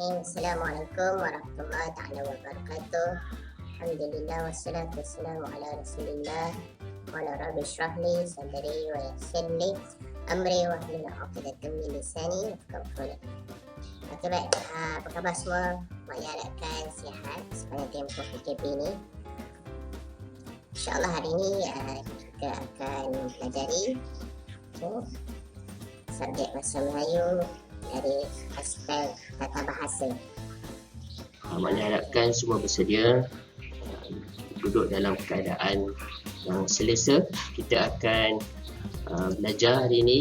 Bismillahirrahmanirrahim. Assalamualaikum warahmatullahi taala wabarakatuh. Alhamdulillah wassalatu wassalamu ala Rasulillah wa ala rabbi shrah li sadri wa yassir li amri wa hlul 'uqdatam min lisani yafqahu qawli. Okey, baik. Apa khabar semua? Mak harapkan sihat sepanjang tempoh PKP ni. InsyaAllah hari ini kita akan pelajari subjek bahasa Melayu dari aspek tata bahasa. Mak harapkan semua bersedia, duduk dalam keadaan yang selesa. Kita akan belajar hari ini.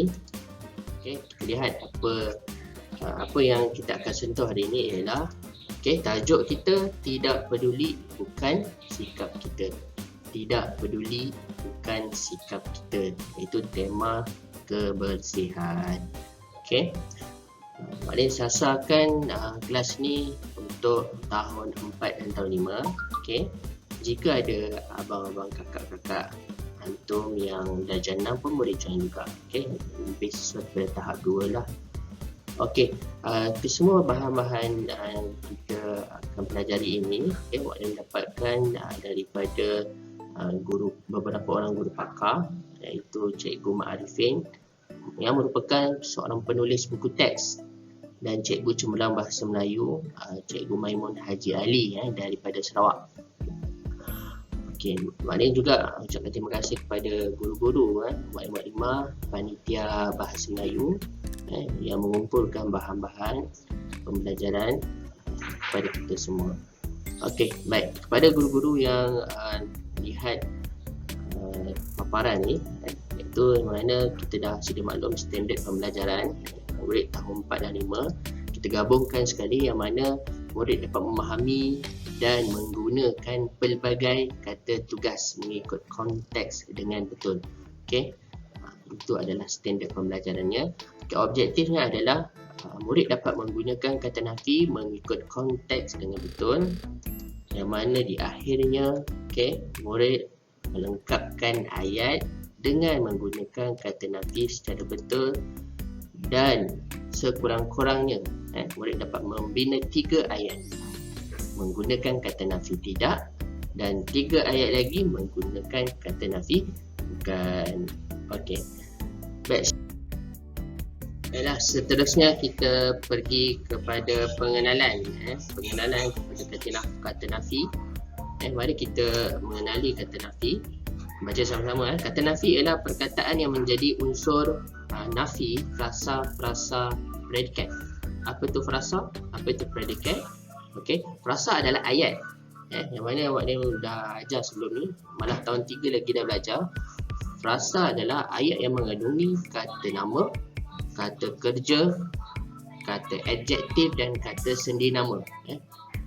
Okay, kita lihat apa yang kita akan sentuh hari ini ialah tajuk kita tidak peduli bukan sikap kita. Tidak peduli bukan sikap kita. Itu tema kebersihan. Okey. Maknanya sasarkan kelas ni untuk tahun 4 dan tahun 5. Okey. Jika ada abang-abang, kakak-kakak antum yang darjah 6 pun boleh join juga. Okey. Lebih sesuai pada tahap 2 lah. Okey. Kesemua bahan-bahan kita akan pelajari ini maknanya dapatkan daripada beberapa orang guru pakar, iaitu Cikgu Ma'arifin yang merupakan seorang penulis buku teks, dan Cikgu Cemerlang Bahasa Melayu Cikgu Maimun Haji Ali daripada Sarawak. Okey, maknanya juga ucapkan terima kasih kepada guru-guru, maklumat panitia Bahasa Melayu yang mengumpulkan bahan-bahan pembelajaran kepada kita semua. Okey, baik. Kepada guru-guru yang lihat paparan ni, iaitu mana kita dah sedia maklum standard pembelajaran murid tahun 4 dan 5. Kita gabungkan sekali yang mana murid dapat memahami dan menggunakan pelbagai kata tugas mengikut konteks dengan betul. Okey, itu adalah standard pembelajarannya. Objektifnya adalah murid dapat menggunakan kata nafi mengikut konteks dengan betul, yang mana di akhirnya murid melengkapkan ayat dengan menggunakan kata nafi secara betul, dan sekurang-kurangnya murid dapat membina 3 ayat menggunakan kata nafi tidak, dan 3 ayat lagi menggunakan kata nafi bukan. Okey, baik. Baiklah, seterusnya kita pergi kepada pengenalan kepada kata nafi. Mari kita mengenali kata nafi. Baca sama-sama. Kata nafi ialah perkataan yang menjadi unsur nafi, frasa, predikat. Apa tu frasa? Apa tu predikat? Okey, frasa adalah ayat. Yang mana awak ni dah ajar sebelum ni, malah tahun 3 lagi dah belajar. Frasa adalah ayat yang mengandungi kata nama, kata kerja, kata adjektif dan kata sendi nama.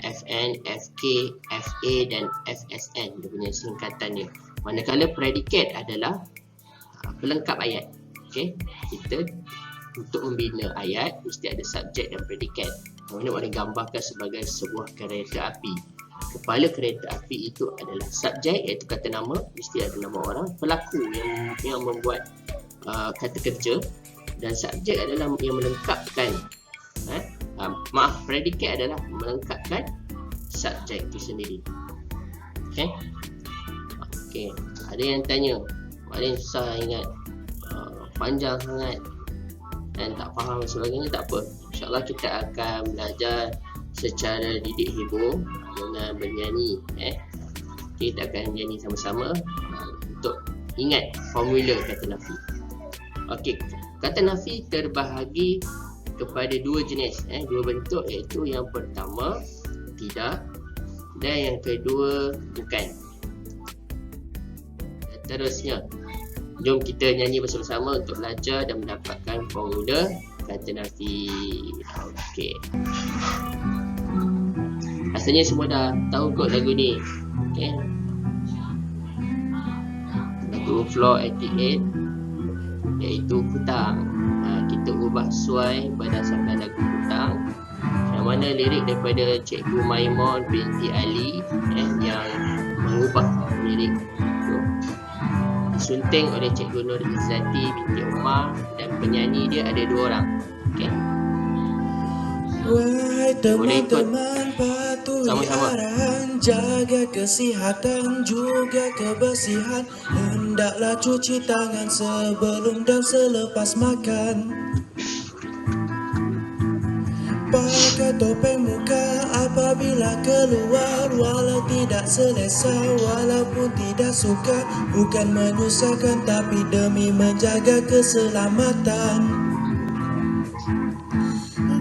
FN, FK, FA dan FSN, dia punya singkatan dia. Manakala predikat adalah pelengkap ayat. Okey, kita untuk membina ayat mesti ada subjek dan predikat. Mana boleh gambarkan sebagai sebuah kereta api. Kepala kereta api itu adalah subjek, iaitu kata nama, mesti ada nama orang. Pelaku yang membuat kata kerja, dan subjek adalah yang melengkapkan. Predikat adalah melengkapkan subjek itu sendiri. Okey, ada yang tanya, maknanya susah ingat, panjang sangat dan tak faham sebagainya. Tak apa, InsyaAllah kita akan belajar secara didik hibur dengan bernyanyi. Kita akan nyanyi sama-sama untuk ingat formula kata nafi. Okey, kata nafi terbahagi kepada 2 jenis, 2 bentuk, iaitu yang pertama tidak dan yang kedua bukan. Terusnya, jom kita nyanyi bersama-sama untuk belajar dan mendapatkan formula kata nafi. Okey, rasanya semua dah tahu kot lagu ni. Okey, lagu Floor 88 iaitu Hutang. Kita ubah suai berdasarkan lagu Hutang, yang mana lirik daripada Cikgu Maimun binti Ali yang mengubah lirik itu. Disunting oleh Cikgu Nur Izzati binti Umar, dan penyanyi dia ada 2 orang. Okey, Wahai Boleh ikut teman-teman, patuhi sama-sama. arahan, jaga kesihatan juga kebersihan. Hendaklah cuci tangan sebelum dan selepas makan. Pakai topeng muka apabila keluar, walau tidak selesa, walaupun tidak suka. Bukan menyusahkan tapi demi menjaga keselamatan.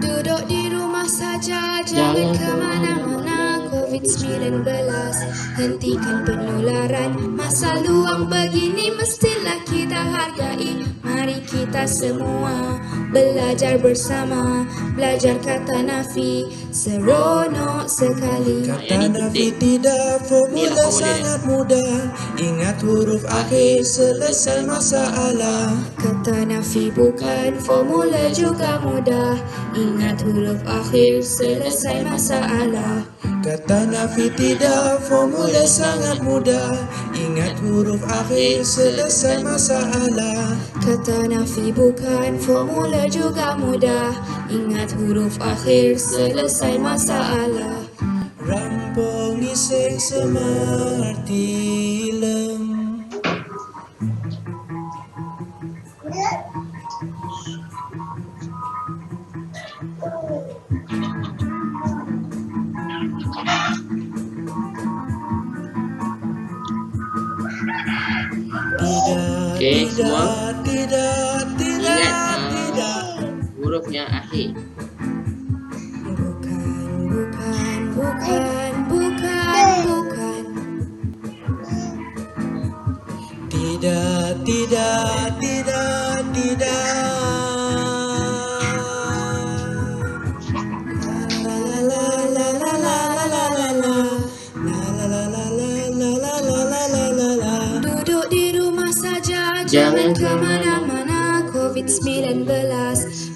Duduk di rumah saja, jangan kemana-mana. COVID-19, hentikan penularan. Masa luang begini mestilah kita hargai. Mari kita semua belajar bersama. Belajar kata Nafi, seronok sekali. Kata Nafi tidak, formula sangat mudah. Ingat huruf akhir, selesai masalah. Kata Nafi bukan formula juga mudah. Ingat huruf akhir, selesai masalah. Kata Nafi tidak, formula sangat mudah. Ingat huruf akhir, selesai masalah. Kata Nafi bukan formula juga mudah. Ingat huruf akhir, selesai masalah. Rampung iseng semerti lem. Okey, semua Tidak, ingat tidak. huruf yang akhir. Bukan. Tidak. La la la la la la la la. La la la la la. Duduk di rumah saja, jangan kemana-mana. COVID-19,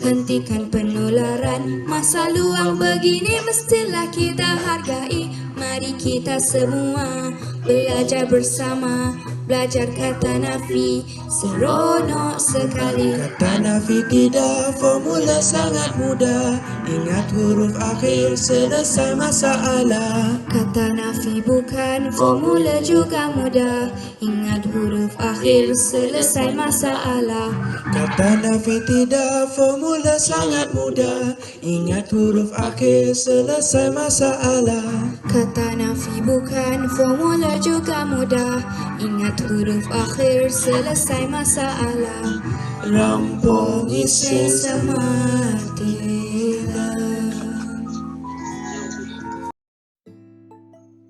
hentikan penularan. Masa luang begini mestilah kita hargai. Mari kita semua belajar bersama. Belajar kata Nafi, seronok sekali. Kata Nafi tidak, formula sangat mudah. Ingat huruf akhir, selesai masalah. Kata Nafi bukan formula juga mudah. Ingat huruf akhir, selesai masalah. Kata Nafi tidak, formula sangat mudah. Ingat huruf akhir, selesai masalah. Kata Nafi bukan formula juga mudah. Ingat huruf akhir, selesai masalah. Rampung isi Semerti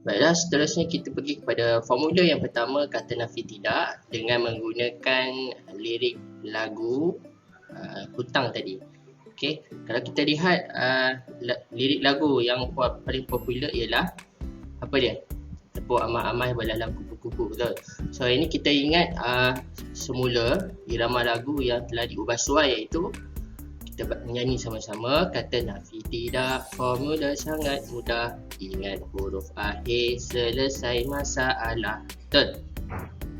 Baiklah, seterusnya kita pergi kepada formula yang pertama, kata Nafi tidak, dengan menggunakan lirik lagu hutang tadi. Okey, kalau kita lihat lirik lagu yang paling popular ialah apa dia? Tepuk amai-amai berlalang kupu-kupu, betul? So ini kita ingat semula irama lagu yang telah diubah suai, iaitu kita menyanyi sama-sama. Kata Nafi tidak, formula sangat mudah. Ingat huruf akhir, selesai masalah. Betul?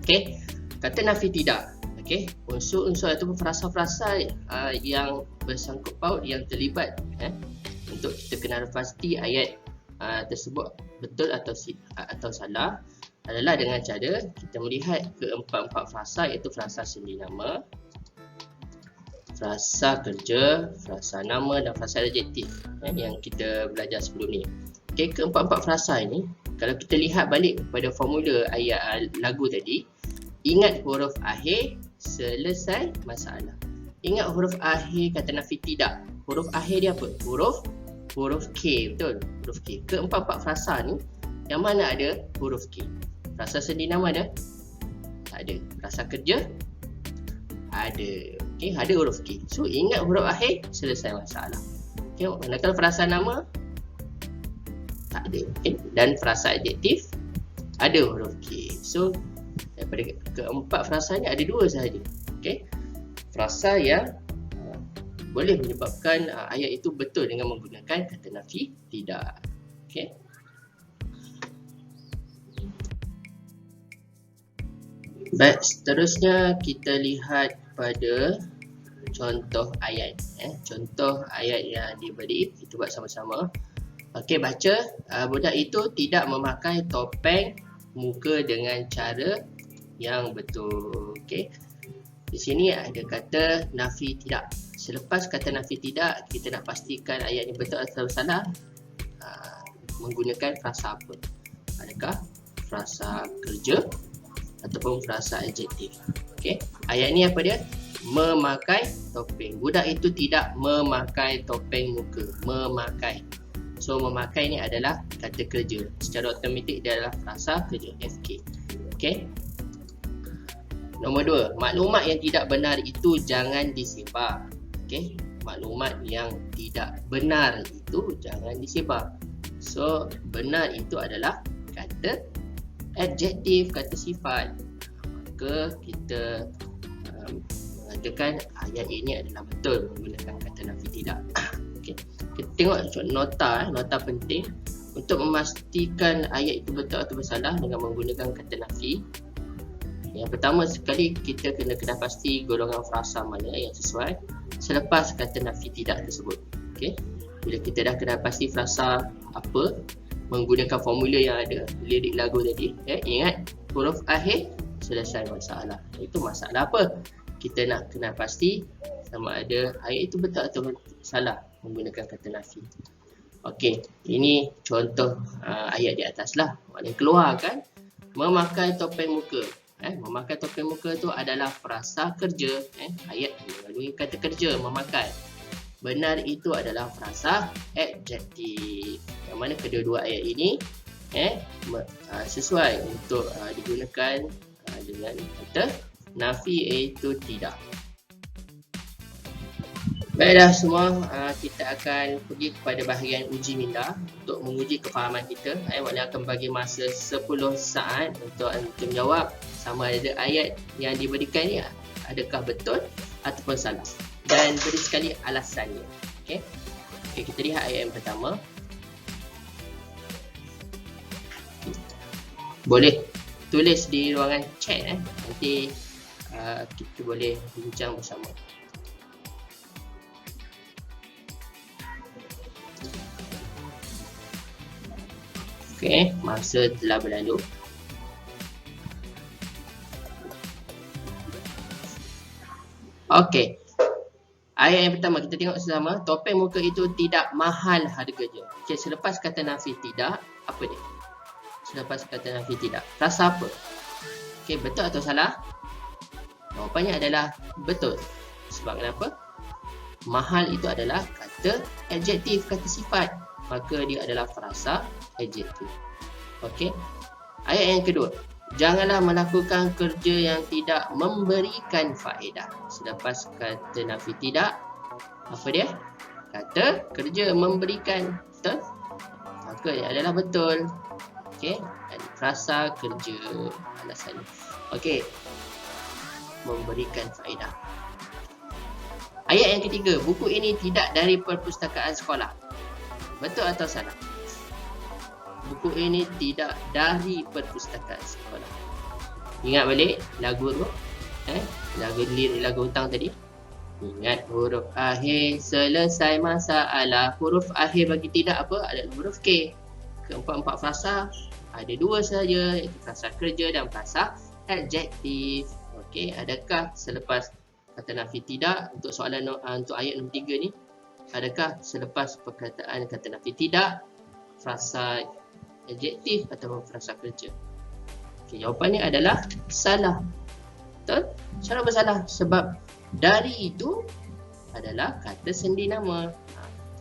Okey, kata Nafi tidak. Okey, unsur-unsur ataupun frasa-frasa yang bersangkut paut, yang terlibat untuk kita kenal pasti ayat tersebut betul atau salah adalah dengan cara kita melihat keempat-empat frasa, iaitu frasa sendi nama, frasa kerja, frasa nama dan frasa adjektif yang kita belajar sebelum ni. Okey, keempat-empat frasa ini kalau kita lihat balik pada formula ayat lagu tadi, ingat huruf akhir, selesai masalah. Ingat huruf akhir kata Nafi tidak. Huruf akhir dia apa? Huruf K, betul? Huruf K. Keempat-empat frasa ni yang mana ada huruf K? Frasa sendi nama ada? Tak ada. Frasa kerja? Ada. Okey, ada huruf K. So ingat huruf akhir, selesai masalah. Okey, manakala frasa nama tak ada. Okay. Dan frasa adjektif ada huruf K. So daripada keempat frasa ni ada dua sahaja. Okey. Frasa yang boleh menyebabkan ayat itu betul dengan menggunakan kata Nafi tidak. Okey. Baik, seterusnya kita lihat pada contoh ayat. Contoh ayat yang diberi, kita buat sama-sama. Okey, baca. Budak itu tidak memakai topeng muka dengan cara yang betul. Okey. Di sini ada kata nafi tidak. Selepas kata nafi tidak, kita nak pastikan ayat ini betul atau salah. Menggunakan frasa apa? Adakah frasa kerja ataupun frasa adjektif? Okey. Ayat ni apa dia? Memakai topeng. Budak itu tidak memakai topeng muka. Memakai. So memakai ni adalah kata kerja. Secara automatik dia adalah frasa kerja, FK. Okey. Nombor 2, maklumat yang tidak benar itu jangan disebar. Okey. Maklumat yang tidak benar itu jangan disebar. So benar itu adalah kata adjektif, kata sifat. Maka kita mengatakan ayat ini adalah betul menggunakan kata nafi tidak. Okay. Kita tengok nota, nota penting untuk memastikan ayat itu betul atau bersalah dengan menggunakan kata nafi. Yang pertama sekali, kita kena pasti golongan frasa mana yang sesuai selepas kata nafi tidak tersebut. Okay. Bila kita dah kena pasti frasa apa, menggunakan formula yang ada, lirik lagu tadi, ingat huruf akhir selesai masalah. Itu masalah apa? Kita nak kena pasti sama ada ayat itu betul atau salah menggunakan kata nafi. Okey, ini contoh ayat di atas lah. Maknanya keluar kan, memakai topeng muka. Memakai topeng muka tu adalah frasa kerja. Ayat mengandungi kata kerja, memakai. Benar itu adalah frasa adjektif. Yang mana kedua-dua ayat ini sesuai untuk digunakan dengan kata nafi, iaitu tidak. Baiklah semua, kita akan pergi kepada bahagian uji minda untuk menguji kefahaman kita. Maknanya akan bagi masa 10 saat untuk antum jawab sama ada ayat yang diberikan ni adakah betul ataupun salah. Dan beri sekali alasannya. Okey. Okey, kita lihat ayat yang pertama. Boleh tulis di ruangan chat nanti kita boleh bincang bersama. Okey, masa telah berlalu. Okey. Ayat yang pertama kita tengok sama, topeng muka itu tidak mahal harganya. Okey, selepas kata nafi tidak, apa dia? Selepas kata nafi tidak, frasa apa? Okey, betul atau salah? Jawapannya adalah betul. Sebab kenapa? Mahal itu adalah kata adjektif, kata sifat. Maka dia adalah frasa adjektif. Okey. Ayat yang kedua. Janganlah melakukan kerja yang tidak memberikan faedah. Selepas kata nafi tidak, apa dia? Kata kerja memberikan. Betul? Maka dia adalah betul. Okey. Dan frasa kerja alasannya. Okey. Memberikan faedah. Ayat yang ketiga. Buku ini tidak dari perpustakaan sekolah. Betul atau salah? Buku ini tidak dari perpustakaan sekolah. Ingat balik lagu tu, lirik lagu hutang tadi. Ingat huruf akhir selesai masalah. Huruf akhir bagi tidak apa? Ada huruf K. Keempat-empat frasa ada dua saja, iaitu frasa kerja dan frasa adjektif. Okey, adakah selepas kata nafi tidak untuk soalan untuk ayat nombor 3 ni, adakah selepas perkataan kata nafi tidak frasa adjektif atau frasa kerja? Okay, jawapannya adalah salah. Betul? Cara bersalah sebab dari itu adalah kata sendi nama.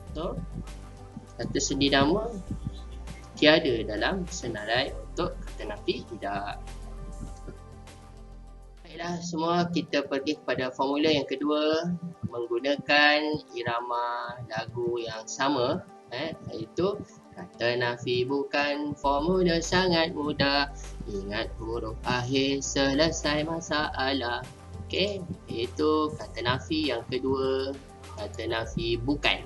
Betul? Kata sendi nama tiada dalam senarai untuk kata nafi tidak. Baiklah semua, kita pergi kepada formula yang kedua menggunakan irama lagu yang sama, iaitu kata nafi bukan formula sangat mudah. Ingat huruf akhir selesai masalah. Okey, iaitu kata nafi yang kedua, kata nafi bukan.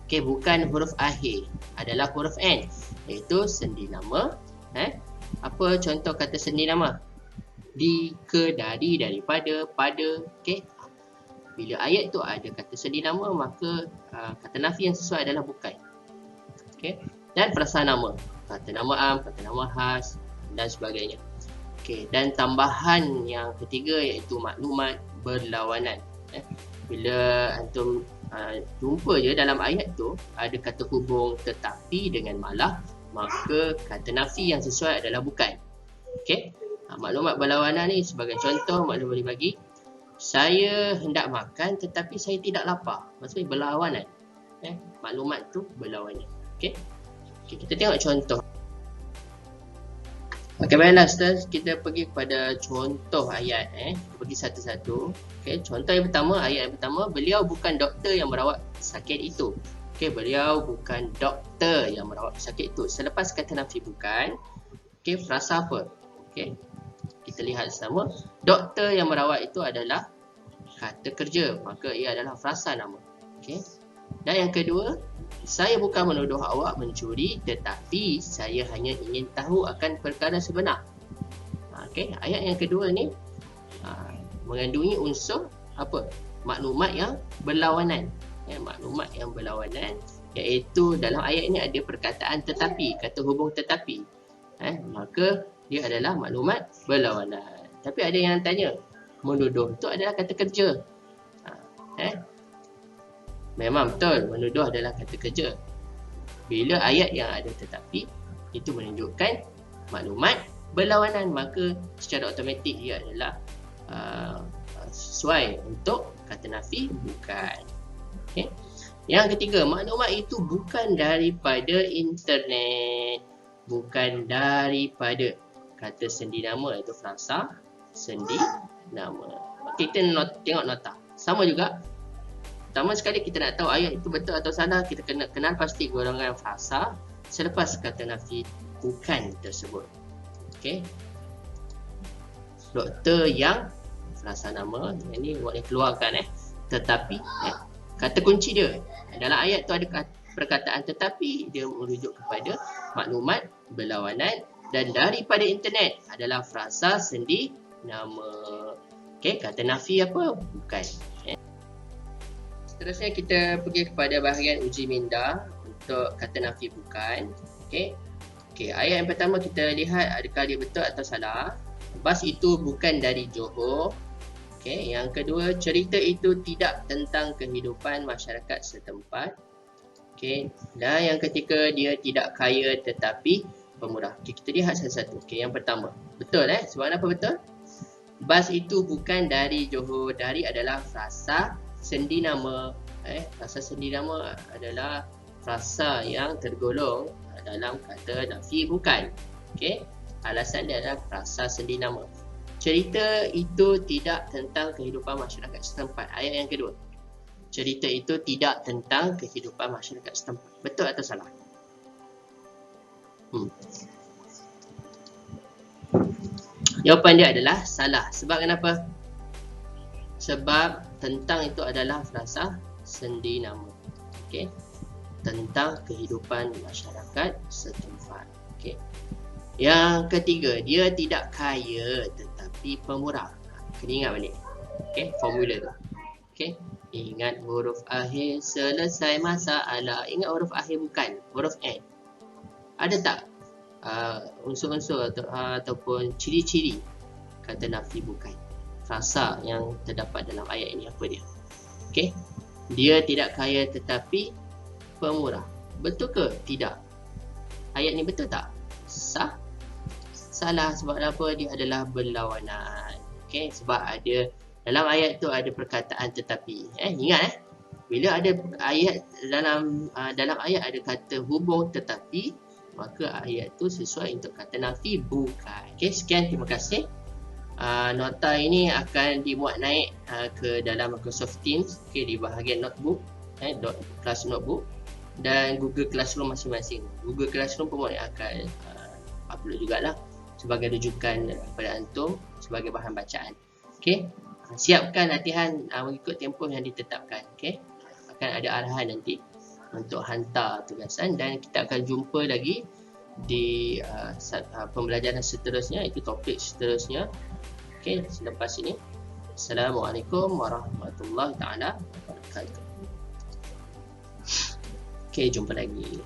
Okey, bukan huruf akhir, adalah huruf N, iaitu sendi nama. Apa contoh kata sendi nama? Di, ke, dari, daripada, pada. Okey. bila ayat itu ada kata sendi nama, maka kata nafi yang sesuai adalah bukan. Okey. Dan frasa nama, kata nama am, kata nama khas dan sebagainya. Okey, dan tambahan yang ketiga iaitu maklumat berlawanan. Bila antum jumpa je dalam ayat tu ada kata hubung tetapi dengan malah, maka kata nafi yang sesuai adalah bukan. Okey. Maklumat berlawanan ni sebagai contoh maklum boleh bagi, saya hendak makan tetapi saya tidak lapar. Maksudnya berlawanan. Maklumat tu berlawanan. Okey. Kita tengok contoh. Okey, baiklah Ustaz, kita pergi kepada contoh ayat. Kita pergi satu-satu. Okey, contoh yang pertama, ayat yang pertama, beliau bukan doktor yang merawat sakit itu. Okey, beliau bukan doktor yang merawat sakit itu. Selepas kata nafi bukan, okey, frasa apa? Okey, kita lihat sama. Doktor yang merawat itu adalah kata kerja, maka ia adalah frasa nama. Okey. Dan yang kedua, saya bukan menuduh awak mencuri, tetapi saya hanya ingin tahu akan perkara sebenar. Okey, ayat yang kedua ni mengandungi unsur apa? Maklumat yang berlawanan. Maklumat yang berlawanan, iaitu dalam ayat ini ada perkataan tetapi, kata hubung tetapi. Maka dia adalah maklumat berlawanan. Tapi ada yang tanya, menuduh itu adalah kata kerja. Memang betul, menuduh adalah kata kerja. Bila ayat yang ada tetapi, itu menunjukkan maklumat berlawanan, maka secara automatik dia adalah sesuai untuk kata nafi bukan. Okay. Yang ketiga, maklumat itu bukan daripada internet, bukan daripada kata sendi nama, iaitu frasa sendi nama. Kita tengok nota. Sama juga. Pertama sekali kita nak tahu ayat itu betul atau salah, kita kena kenal pasti golongan frasa selepas kata nafi bukan tersebut. Okey. Doktor yang frasa nama, ini boleh keluarkan tetapi kata kunci dia dalam ayat tu ada perkataan tetapi, dia merujuk kepada maklumat berlawanan, dan daripada internet adalah frasa sendi nama. Okey, kata nafi apa? Bukan. Seterusnya kita pergi kepada bahagian uji minda untuk kata nafi bukan. Okey. Ayat yang pertama kita lihat adakah dia betul atau salah. Bas itu bukan dari Johor. Okey, yang kedua, cerita itu tidak tentang kehidupan masyarakat setempat. Okey, dan yang ketiga, dia tidak kaya tetapi pemurah. Okey, kita lihat satu-satu. Okey, yang pertama. Betul sebab apa betul? Bas itu bukan dari Johor. Dari adalah frasa sendi nama. Frasa sendi nama adalah frasa yang tergolong dalam kata nafi bukan. Okey, alasan dia adalah frasa sendi nama. Cerita itu tidak tentang kehidupan masyarakat setempat. Ayat yang kedua. Cerita itu tidak tentang kehidupan masyarakat setempat. Betul atau salah? Jawapan dia adalah salah. Sebab kenapa? Sebab tentang itu adalah frasa sendi nama. Okey. Tentang kehidupan masyarakat setempat. Okey. Yang ketiga, dia tidak kaya tetapi pemurah. Kena ingat balik. Okey, formula tu. Okey. Ingat huruf akhir selesai masalah. Ingat huruf akhir bukan, huruf N. Ada tak unsur-unsur ataupun ciri-ciri kata nafi bukan? Frasa yang terdapat dalam ayat ini apa dia? Okey. Dia tidak kaya tetapi pemurah. Betul ke tidak? Ayat ni betul tak? Sah? Salah. Sebab apa? Dia adalah berlawanan. Okey, sebab ada dalam ayat tu ada perkataan tetapi. Ingat bila ada ayat dalam ayat ada kata hubung tetapi, maka ayat tu sesuai untuk kata nafi bukan. Okey, sekian, terima kasih. Nota ini akan dimuat naik ke dalam Microsoft Teams, di bahagian notebook, class notebook dan Google Classroom masing-masing. Google Classroom pun akan upload jugalah sebagai rujukan kepada antum sebagai bahan bacaan. Okey, siapkan latihan mengikut tempoh yang ditetapkan. Okey, akan ada arahan nanti untuk hantar tugasan dan kita akan jumpa lagi di pembelajaran seterusnya, itu topik seterusnya. Okey, selepas ini Assalamualaikum warahmatullahi taala wabarakatuh. Okey, jumpa lagi.